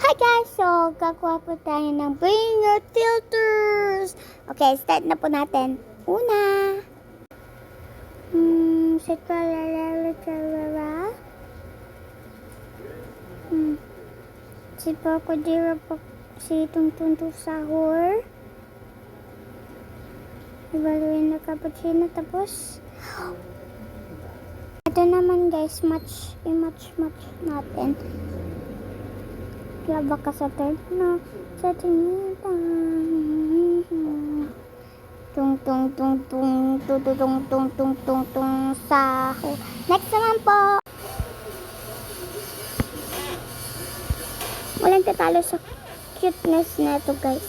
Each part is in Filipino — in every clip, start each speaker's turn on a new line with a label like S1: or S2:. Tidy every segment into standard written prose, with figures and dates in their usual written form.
S1: Hi guys! So, gagawa po tayo ng Bring Your Filters! Okay, start na po natin. Una, si si Crocodile po, si Tungtung Sahur, si Ballerina Cappuccino, tapos ito naman guys, match natin. Laba ka sa third na sa tinita. Tung saho. Next naman po. Walang tatalo sa cuteness na ito guys.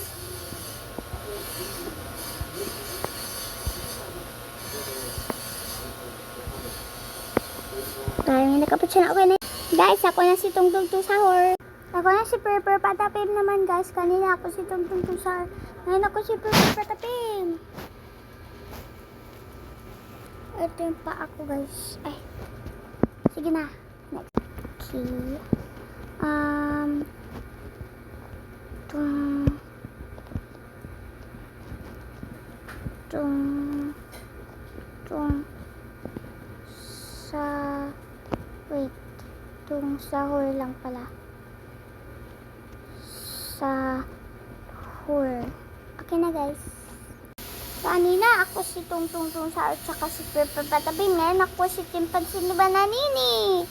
S1: Parang nakapatsin ako na. Guys, ako na si Tungtung Sahur. Ako na si Purple Patapim naman guys. Kanina ako si Tungtung Sahur. Ngayon ako si Purple Patapim. Ito yung pa ako guys. Ay. Sige na. Next. Okay. Tung sahur lang pala. Sahur. Okay na guys. Kanina ako si Tungtung Sahur tsaka si Purple Patapim. Ngayon ako si Chimpanzee ni Bananini.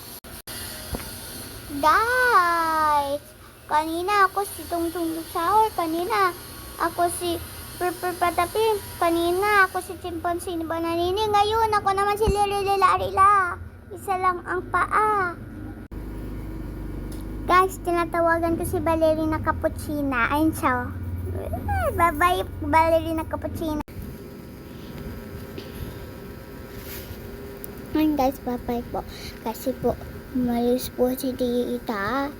S1: Guys! Kanina ako si Tungtung Sahur. Kanina ako si Purple Patapim. Kanina ako si Chimpanzee ni Bananini. Ngayon ako naman si Lililarila. Isa lang ang paa. Guys, tinatawagan ko si Ballerina Cappuccino. Ayun siya. Bye-bye, Ballerina Cappuccino. Ayun guys, bye-bye po. Kasi po, umalis po si Tita.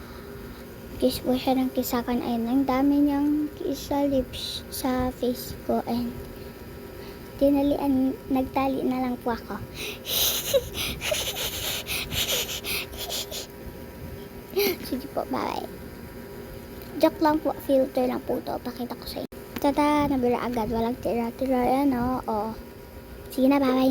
S1: Kiss po siya ng kisakan. Ayun, ang dami niyang kiss sa lips sa face ko. And nagtali na lang po ako. Sige po, bye. Joke lang po, filter lang po ito. Pakita ko sa inyo. Tada, nabira agad. Walang tira-tira yan, oh. Sige na, bye-bye na.